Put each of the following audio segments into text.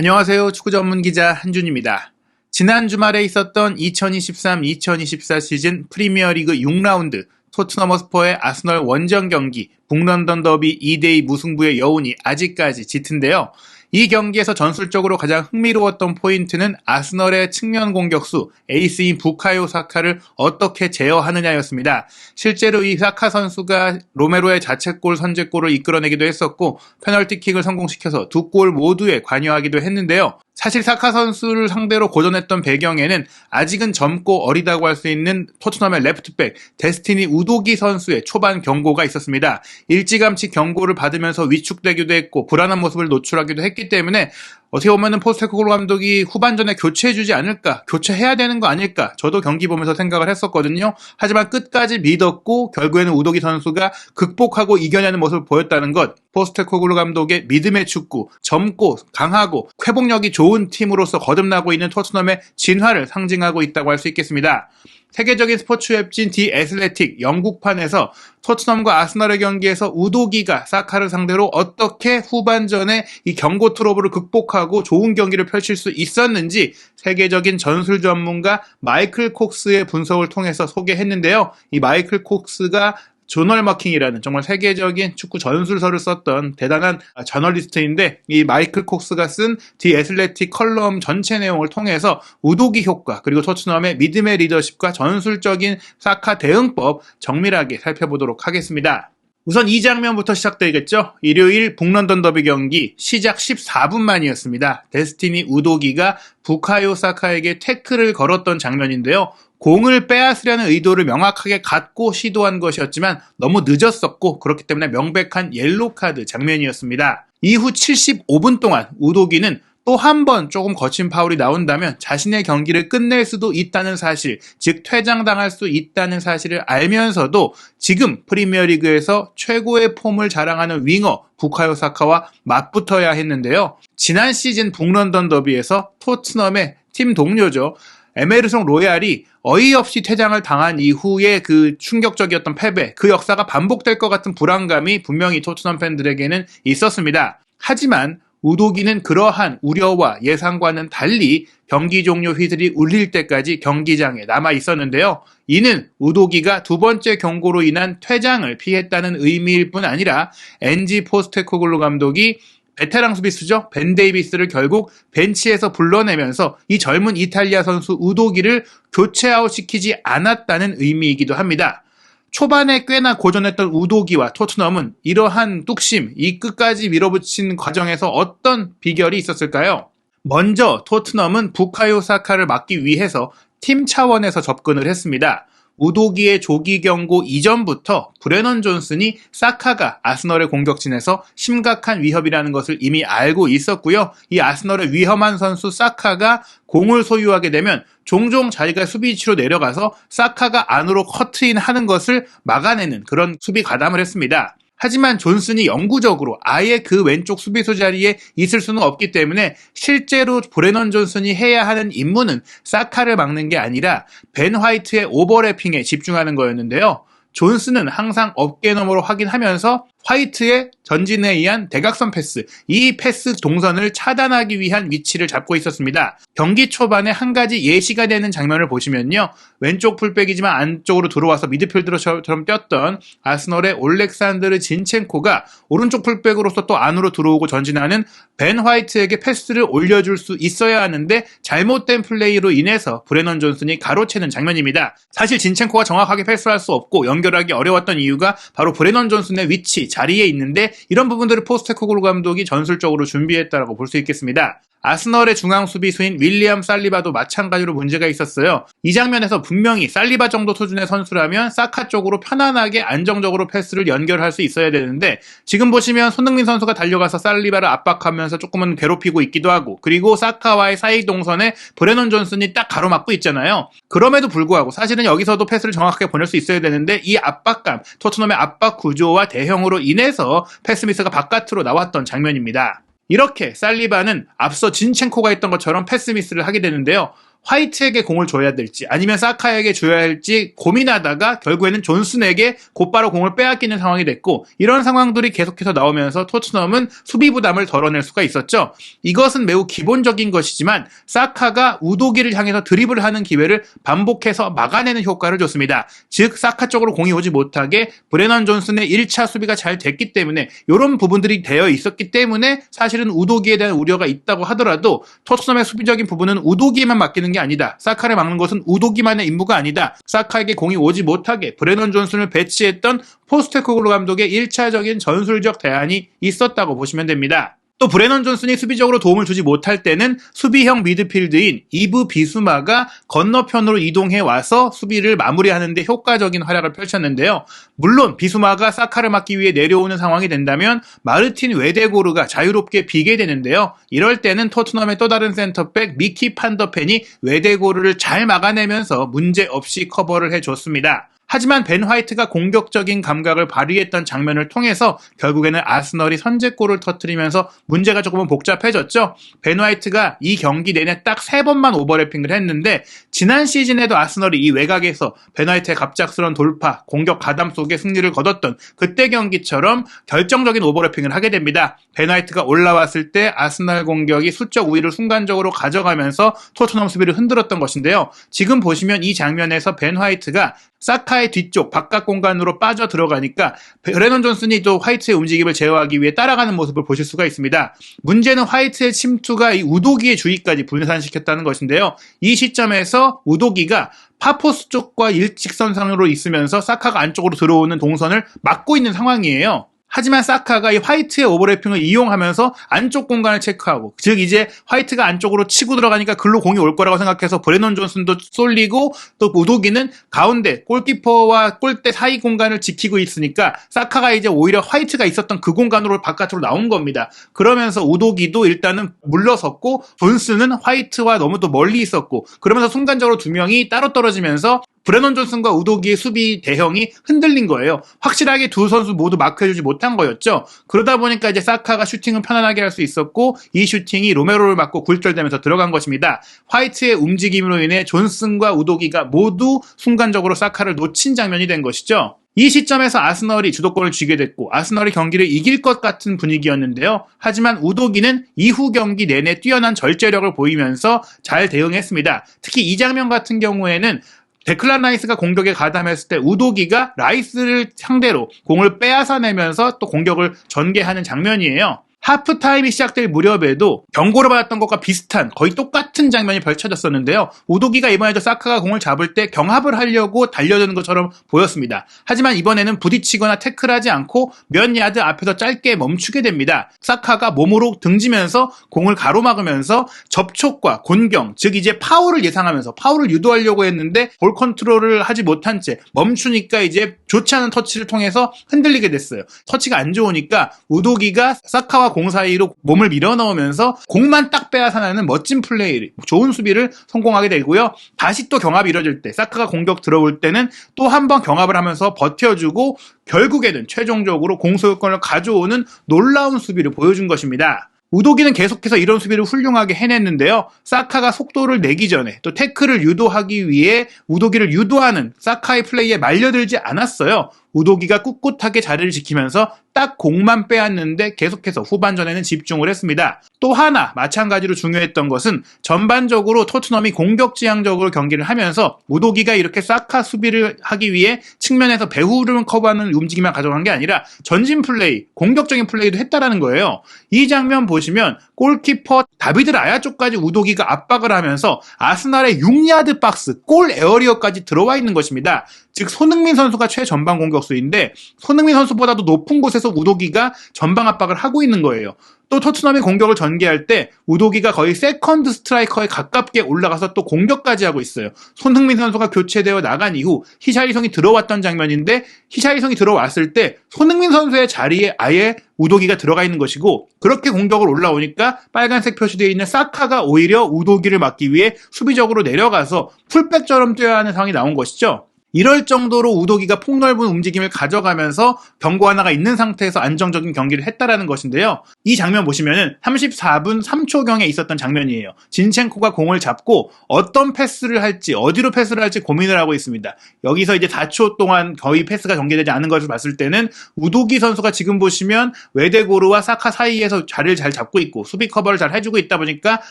안녕하세요. 축구 전문 기자 한준입니다. 지난 주말에 있었던 2023-2024 시즌 프리미어리그 6라운드 토트넘 허스퍼의 아스널 원정 경기 북런던 더비 2대2 무승부의 여운이 아직까지 짙은데요. 이 경기에서 전술적으로 가장 흥미로웠던 포인트는 아스널의 측면 공격수 에이스인 부카요 사카를 어떻게 제어하느냐였습니다. 실제로 이 사카 선수가 로메로의 자책골 선제골을 이끌어내기도 했었고 페널티킥을 성공시켜서 두 골 모두에 관여하기도 했는데요. 사실 사카 선수를 상대로 고전했던 배경에는 아직은 젊고 어리다고 할 수 있는 토트넘의 레프트백 데스티니 우도기 선수의 초반 경고가 있었습니다. 일찌감치 경고를 받으면서 위축되기도 했고 불안한 모습을 노출하기도 했기 때문에 어떻게 보면은 포스테코글루 감독이 후반전에 교체해주지 않을까, 교체해야 되는 거 아닐까, 저도 경기 보면서 생각을 했었거든요. 하지만 끝까지 믿었고 결국에는 우도기 선수가 극복하고 이겨내는 모습을 보였다는 것, 포스테코글루 감독의 믿음의 축구, 젊고 강하고 회복력이 좋은 팀으로서 거듭나고 있는 토트넘의 진화를 상징하고 있다고 할 수 있겠습니다. 세계적인 스포츠 웹진 디 애슬레틱 영국판에서 토트넘과 아스널의 경기에서 우도기가 사카를 상대로 어떻게 후반전에 이 경고 트러블을 극복하고 좋은 경기를 펼칠 수 있었는지 세계적인 전술 전문가 마이클 콕스의 분석을 통해서 소개했는데요. 이 마이클 콕스가 조널 머킹이라는 정말 세계적인 축구 전술서를 썼던 대단한 저널리스트인데 이 마이클 콕스가 쓴 디 애슬레틱 컬럼 전체 내용을 통해서 우도기 효과 그리고 토트넘의 믿음의 리더십과 전술적인 사카 대응법 정밀하게 살펴보도록 하겠습니다. 우선 이 장면부터 시작되겠죠. 일요일 북런던 더비 경기 시작 14분 만이었습니다. 데스티니 우도기가 부카요 사카에게 태클을 걸었던 장면인데요. 공을 빼앗으려는 의도를 명확하게 갖고 시도한 것이었지만 너무 늦었었고 그렇기 때문에 명백한 옐로카드 장면이었습니다. 이후 75분 동안 우도기는 또 한 번 조금 거친 파울이 나온다면 자신의 경기를 끝낼 수도 있다는 사실, 즉 퇴장당할 수 있다는 사실을 알면서도 지금 프리미어리그에서 최고의 폼을 자랑하는 윙어 부카요 사카와 맞붙어야 했는데요. 지난 시즌 북런던 더비에서 토트넘의 팀 동료죠. 에메르송 로얄이 어이없이 퇴장을 당한 이후에 그 충격적이었던 패배, 그 역사가 반복될 것 같은 불안감이 분명히 토트넘 팬들에게는 있었습니다. 하지만 우도기는 그러한 우려와 예상과는 달리 경기 종료 휘슬이 울릴 때까지 경기장에 남아 있었는데요. 이는 우도기가 두 번째 경고로 인한 퇴장을 피했다는 의미일 뿐 아니라 엔지 포스테코글루 감독이 베테랑 수비수죠. 벤 데이비스를 결국 벤치에서 불러내면서 이 젊은 이탈리아 선수 우도기를 교체 아웃시키지 않았다는 의미이기도 합니다. 초반에 꽤나 고전했던 우도기와 토트넘은 이러한 뚝심, 이 끝까지 밀어붙인 과정에서 어떤 비결이 있었을까요? 먼저 토트넘은 부카요 사카를 막기 위해서 팀 차원에서 접근을 했습니다. 우도기의 조기 경고 이전부터 브레넌 존슨이 사카가 아스널의 공격진에서 심각한 위협이라는 것을 이미 알고 있었고요. 이 아스널의 위험한 선수 사카가 공을 소유하게 되면 종종 자기가 수비 위치로 내려가서 사카가 안으로 커트인하는 것을 막아내는 그런 수비 가담을 했습니다. 하지만 존슨이 영구적으로 아예 그 왼쪽 수비수 자리에 있을 수는 없기 때문에 실제로 브레넌 존슨이 해야 하는 임무는 사카를 막는 게 아니라 벤 화이트의 오버래핑에 집중하는 거였는데요. 존슨은 항상 어깨 너머로 확인하면서 화이트의 전진에 의한 대각선 패스, 이 패스 동선을 차단하기 위한 위치를 잡고 있었습니다. 경기 초반에 한 가지 예시가 되는 장면을 보시면요. 왼쪽 풀백이지만 안쪽으로 들어와서 미드필더처럼 뛰었던 아스널의 올렉산드르 진첸코가 오른쪽 풀백으로서 또 안으로 들어오고 전진하는 벤 화이트에게 패스를 올려줄 수 있어야 하는데 잘못된 플레이로 인해서 브레넌 존슨이 가로채는 장면입니다. 사실 진첸코가 정확하게 패스할 수 없고 연결하기 어려웠던 이유가 바로 브레넌 존슨의 위치, 자리에 있는데 이런 부분들을 포스테코글루 감독이 전술적으로 준비했다고 볼 수 있겠습니다. 아스널의 중앙 수비수인 윌리엄 살리바도 마찬가지로 문제가 있었어요. 이 장면에서 분명히 살리바 정도 수준의 선수라면 사카 쪽으로 편안하게 안정적으로 패스를 연결할 수 있어야 되는데 지금 보시면 손흥민 선수가 달려가서 살리바를 압박하면서 조금은 괴롭히고 있기도 하고 그리고 사카와의 사이 동선에 브레넌 존슨이 딱 가로막고 있잖아요. 그럼에도 불구하고 사실은 여기서도 패스를 정확하게 보낼 수 있어야 되는데 이 압박감, 토트넘의 압박 구조와 대형으로 인해서 패스 미스가 바깥으로 나왔던 장면입니다. 이렇게 살리바는 앞서 진첸코가 했던 것처럼 패스 미스를 하게 되는데요. 화이트에게 공을 줘야 될지 아니면 사카에게 줘야 할지 고민하다가 결국에는 존슨에게 곧바로 공을 빼앗기는 상황이 됐고, 이런 상황들이 계속해서 나오면서 토트넘은 수비 부담을 덜어낼 수가 있었죠. 이것은 매우 기본적인 것이지만 사카가 우도기를 향해서 드리블을 하는 기회를 반복해서 막아내는 효과를 줬습니다. 즉 사카 쪽으로 공이 오지 못하게 브레넌 존슨의 1차 수비가 잘 됐기 때문에, 이런 부분들이 되어 있었기 때문에 사실은 우도기에 대한 우려가 있다고 하더라도 토트넘의 수비적인 부분은 우도기에만 맡기는 게 아니다. 사카를 막는 것은 우도기만의 임무가 아니다. 사카에게 공이 오지 못하게 브레넌 존슨을 배치했던 포스테코글루 감독의 1차적인 전술적 대안이 있었다고 보시면 됩니다. 또 브레넌 존슨이 수비적으로 도움을 주지 못할 때는 수비형 미드필드인 이브 비수마가 건너편으로 이동해 와서 수비를 마무리하는 데 효과적인 활약을 펼쳤는데요. 물론 비수마가 사카를 막기 위해 내려오는 상황이 된다면 마르틴 웨데고르가 자유롭게 비게 되는데요. 이럴 때는 토트넘의 또 다른 센터백 미키 판더펜이 웨데고르를 잘 막아내면서 문제없이 커버를 해줬습니다. 하지만 벤 화이트가 공격적인 감각을 발휘했던 장면을 통해서 결국에는 아스널이 선제골을 터뜨리면서 문제가 조금은 복잡해졌죠. 벤 화이트가 이 경기 내내 딱 3번만 오버래핑을 했는데, 지난 시즌에도 아스널이 이 외곽에서 벤 화이트의 갑작스러운 돌파, 공격 가담 속에 승리를 거뒀던 그때 경기처럼 결정적인 오버래핑을 하게 됩니다. 벤 화이트가 올라왔을 때 아스널 공격이 수적 우위를 순간적으로 가져가면서 토트넘 수비를 흔들었던 것인데요. 지금 보시면 이 장면에서 벤 화이트가 사카의 뒤쪽 바깥 공간으로 빠져 들어가니까 브레넌 존슨이 또 화이트의 움직임을 제어하기 위해 따라가는 모습을 보실 수가 있습니다. 문제는 화이트의 침투가 이 우도기의 주의까지 분산시켰다는 것인데요. 이 시점에서 우도기가 파포스 쪽과 일직선상으로 있으면서 사카가 안쪽으로 들어오는 동선을 막고 있는 상황이에요. 하지만 사카가 이 화이트의 오버래핑을 이용하면서 안쪽 공간을 체크하고, 즉 이제 화이트가 안쪽으로 치고 들어가니까 글로 공이 올 거라고 생각해서 브레넌 존슨도 쏠리고, 또 우도기는 가운데 골키퍼와 골대 사이 공간을 지키고 있으니까 사카가 이제 오히려 화이트가 있었던 그 공간으로 바깥으로 나온 겁니다. 그러면서 우도기도 일단은 물러섰고, 존슨은 화이트와 너무 또 멀리 있었고, 그러면서 순간적으로 두 명이 따로 떨어지면서 브레넌 존슨과 우도기의 수비 대형이 흔들린 거예요. 확실하게 두 선수 모두 마크해주지 못한 거였죠. 그러다 보니까 이제 사카가 슈팅은 편안하게 할 수 있었고, 이 슈팅이 로메로를 맞고 굴절되면서 들어간 것입니다. 화이트의 움직임으로 인해 존슨과 우도기가 모두 순간적으로 사카를 놓친 장면이 된 것이죠. 이 시점에서 아스널이 주도권을 쥐게 됐고 아스널이 경기를 이길 것 같은 분위기였는데요. 하지만 우도기는 이후 경기 내내 뛰어난 절제력을 보이면서 잘 대응했습니다. 특히 이 장면 같은 경우에는 데클란 라이스가 공격에 가담했을 때 우도기가 라이스를 상대로 공을 빼앗아내면서 또 공격을 전개하는 장면이에요. 하프타임이 시작될 무렵에도 경고를 받았던 것과 비슷한 거의 똑같은 장면이 펼쳐졌었는데요. 우도기가 이번에도 사카가 공을 잡을 때 경합을 하려고 달려드는 것처럼 보였습니다. 하지만 이번에는 부딪히거나 태클하지 않고 몇 야드 앞에서 짧게 멈추게 됩니다. 사카가 몸으로 등지면서 공을 가로막으면서 접촉과 곤경, 즉 이제 파울을 예상하면서 파울을 유도하려고 했는데 볼 컨트롤을 하지 못한 채 멈추니까 이제 좋지 않은 터치를 통해서 흔들리게 됐어요. 터치가 안 좋으니까 우도기가 사카와 공 사이로 몸을 밀어넣으면서 공만 딱 빼앗아내는 멋진 플레이, 좋은 수비를 성공하게 되고요. 다시 또 경합이 이뤄질 때 사카가 공격 들어올 때는 또 한 번 경합을 하면서 버텨주고 결국에는 최종적으로 공소유권을 가져오는 놀라운 수비를 보여준 것입니다. 우도기는 계속해서 이런 수비를 훌륭하게 해냈는데요. 사카가 속도를 내기 전에 또 태클을 유도하기 위해 우도기를 유도하는 사카의 플레이에 말려들지 않았어요. 우도기가 꿋꿋하게 자리를 지키면서 딱 공만 빼앗는데 계속해서 후반전에는 집중을 했습니다. 또 하나 마찬가지로 중요했던 것은 전반적으로 토트넘이 공격지향적으로 경기를 하면서 우도기가 이렇게 사카 수비를 하기 위해 측면에서 배후를 커버하는 움직임만 가져간 게 아니라 전진 플레이, 공격적인 플레이도 했다라는 거예요. 이 장면 보시면 골키퍼 다비드 라야 쪽까지 우도기가 압박을 하면서 아스날의 6야드 박스, 골 에어리어까지 들어와 있는 것입니다. 즉 손흥민 선수가 최전방 공격수인데 손흥민 선수보다도 높은 곳에서 우도기가 전방 압박을 하고 있는 거예요. 또 토트넘이 공격을 전개할 때 우도기가 거의 세컨드 스트라이커에 가깝게 올라가서 또 공격까지 하고 있어요. 손흥민 선수가 교체되어 나간 이후 히샤리송이 들어왔던 장면인데 히샤리송이 들어왔을 때 손흥민 선수의 자리에 아예 우도기가 들어가 있는 것이고 그렇게 공격을 올라오니까 빨간색 표시되어 있는 사카가 오히려 우도기를 막기 위해 수비적으로 내려가서 풀백처럼 뛰어야 하는 상황이 나온 것이죠. 이럴 정도로 우도기가 폭넓은 움직임을 가져가면서 경고 하나가 있는 상태에서 안정적인 경기를 했다라는 것인데요. 이 장면 보시면은 34분 3초경에 있었던 장면이에요. 진첸코가 공을 잡고 어떤 패스를 할지, 어디로 패스를 할지 고민을 하고 있습니다. 여기서 이제 4초 동안 거의 패스가 전개되지 않은 것을 봤을 때는 우도기 선수가 지금 보시면 외대고르와 사카 사이에서 자리를 잘 잡고 있고 수비 커버를 잘 해주고 있다 보니까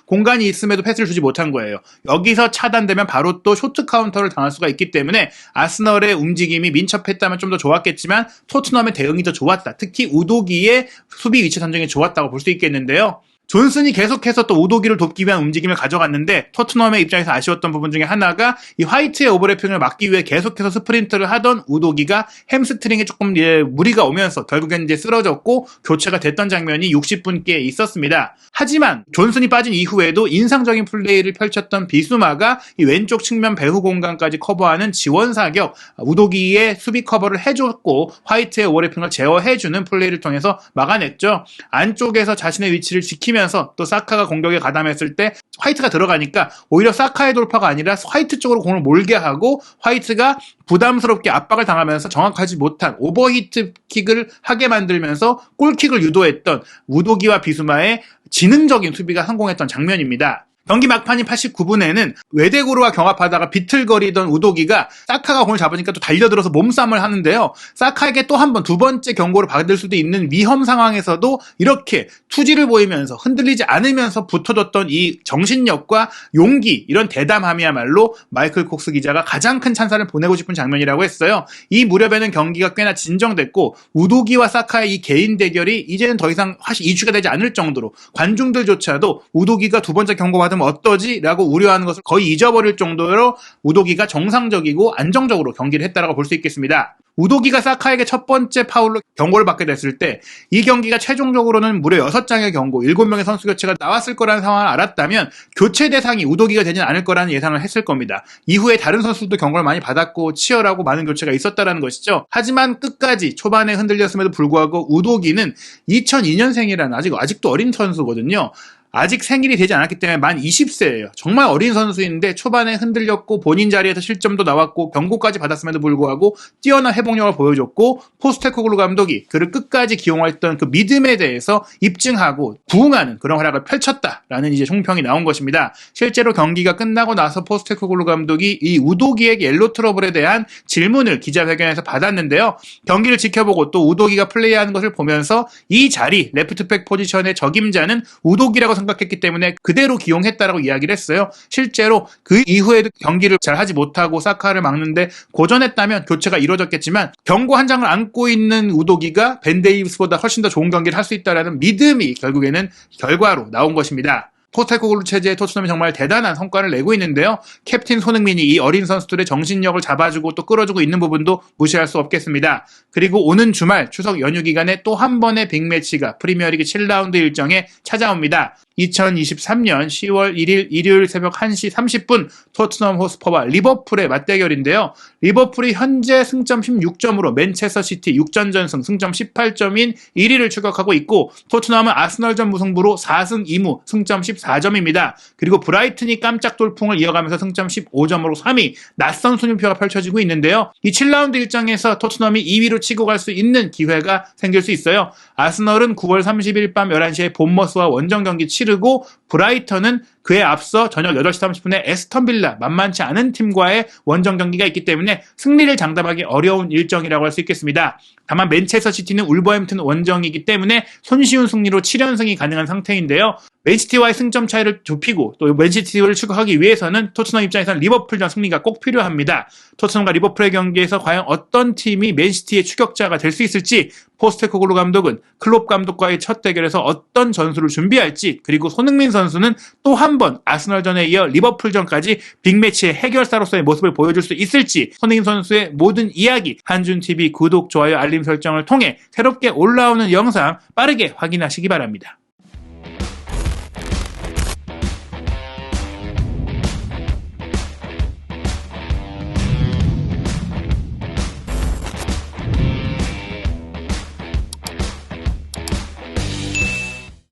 공간이 있음에도 패스를 주지 못한 거예요. 여기서 차단되면 바로 또 쇼트 카운터를 당할 수가 있기 때문에 아스널의 움직임이 민첩했다면 좀 더 좋았겠지만 토트넘의 대응이 더 좋았다. 특히 우도기의 수비 위치 선정이 좋았다고 볼 수 있겠는데요. 존슨이 계속해서 또 우도기를 돕기 위한 움직임을 가져갔는데 토트넘의 입장에서 아쉬웠던 부분 중에 하나가 이 화이트의 오버래핑을 막기 위해 계속해서 스프린트를 하던 우도기가 햄스트링에 조금 무리가 오면서 결국엔 이제 쓰러졌고 교체가 됐던 장면이 60분께 있었습니다. 하지만 존슨이 빠진 이후에도 인상적인 플레이를 펼쳤던 비수마가 이 왼쪽 측면 배후 공간까지 커버하는 지원 사격, 우도기의 수비 커버를 해줬고 화이트의 오버래핑을 제어해주는 플레이를 통해서 막아냈죠. 안쪽에서 자신의 위치를 지키면서 또 사카가 공격에 가담했을 때 화이트가 들어가니까 오히려 사카의 돌파가 아니라 화이트 쪽으로 공을 몰게 하고 화이트가 부담스럽게 압박을 당하면서 정확하지 못한 오버히트 킥을 하게 만들면서 골킥을 유도했던 우도기와 비수마의 지능적인 수비가 성공했던 장면입니다. 경기 막판인 89분에는 외대고르와 경합하다가 비틀거리던 우도기가 사카가 공을 잡으니까 또 달려들어서 몸싸움을 하는데요. 사카에게 또 한 번, 두 번째 경고를 받을 수도 있는 위험 상황에서도 이렇게 투지를 보이면서 흔들리지 않으면서 붙어줬던 이 정신력과 용기, 이런 대담함이야말로 마이클 콕스 기자가 가장 큰 찬사를 보내고 싶은 장면이라고 했어요. 이 무렵에는 경기가 꽤나 진정됐고 우도기와 사카의 이 개인 대결이 이제는 더 이상 이슈가 되지 않을 정도로 관중들조차도 우도기가 두 번째 경고받은 어떠지? 라고 우려하는 것을 거의 잊어버릴 정도로 우도기가 정상적이고 안정적으로 경기를 했다라고 볼 수 있겠습니다. 우도기가 사카에게 첫 번째 파울로 경고를 받게 됐을 때 이 경기가 최종적으로는 무려 6장의 경고, 7명의 선수 교체가 나왔을 거라는 상황을 알았다면 교체 대상이 우도기가 되진 않을 거라는 예상을 했을 겁니다. 이후에 다른 선수들도 경고를 많이 받았고 치열하고 많은 교체가 있었다는 것이죠. 하지만 끝까지 초반에 흔들렸음에도 불구하고 우도기는 2002년생이라는 아직도 어린 선수거든요. 아직 생일이 되지 않았기 때문에 만 20세예요. 정말 어린 선수인데 초반에 흔들렸고 본인 자리에서 실점도 나왔고 경고까지 받았음에도 불구하고 뛰어난 회복력을 보여줬고 포스테코글루 감독이 그를 끝까지 기용했던 그 믿음에 대해서 입증하고 부응하는 그런 활약을 펼쳤다라는 이제 총평이 나온 것입니다. 실제로 경기가 끝나고 나서 포스테코글루 감독이 이 우도기의 옐로 트러블에 대한 질문을 기자회견에서 받았는데요. 경기를 지켜보고 또 우도기가 플레이하는 것을 보면서 이 자리 레프트백 포지션의 적임자는 우도기라고 생각했기 때문에 그대로 기용했다라고 이야기를 했어요. 실제로 그 이후에도 경기를 잘 하지 못하고 사카를 막는데 고전했다면 교체가 이루어졌겠지만 경고 한 장을 안고 있는 우도기가 벤 데이비스보다 훨씬 더 좋은 경기를 할 수 있다는 믿음이 결국에는 결과로 나온 것입니다. 포스테코글루 체제의 토트넘이 정말 대단한 성과를 내고 있는데요. 캡틴 손흥민이 이 어린 선수들의 정신력을 잡아주고 또 끌어주고 있는 부분도 무시할 수 없겠습니다. 그리고 오는 주말 추석 연휴 기간에 또 한 번의 빅매치가 프리미어리그 7라운드 일정에 찾아옵니다. 2023년 10월 1일 일요일 새벽 1시 30분 토트넘 호스퍼와 리버풀의 맞대결인데요. 리버풀이 현재 승점 16점으로 맨체스터 시티 6전 전승 승점 18점인 1위를 추격하고 있고 토트넘은 아스널전 무승부로 4승 2무 승점 14점입니다. 그리고 브라이튼이 깜짝 돌풍을 이어가면서 승점 15점으로 3위, 낯선 순위표가 펼쳐지고 있는데요. 이 7라운드 일정에서 토트넘이 2위로 치고 갈 수 있는 기회가 생길 수 있어요. 아스널은 9월 30일 밤 11시에 본머스와 원정 경기 치르고 브라이턴은 그에 앞서 저녁 8시 30분에 에스턴 빌라, 만만치 않은 팀과의 원정 경기가 있기 때문에 승리를 장담하기 어려운 일정이라고 할 수 있겠습니다. 다만 맨체스터 시티는 울버햄튼 원정이기 때문에 손쉬운 승리로 7연승이 가능한 상태인데요. 맨시티와의 승점 차이를 좁히고 또 맨시티를 추격하기 위해서는 토트넘 입장에서는 리버풀전 승리가 꼭 필요합니다. 토트넘과 리버풀의 경기에서 과연 어떤 팀이 맨시티의 추격자가 될 수 있을지 포스테코글루 감독은 클롭 감독과의 첫 대결에서 어떤 전술을 준비할지 그리고 손흥민 선수는 또 한 번 아스널전에 이어 리버풀전까지 빅매치의 해결사로서의 모습을 보여줄 수 있을지 손흥민 선수의 모든 이야기 한준TV 구독, 좋아요, 알림 설정을 통해 새롭게 올라오는 영상 빠르게 확인하시기 바랍니다.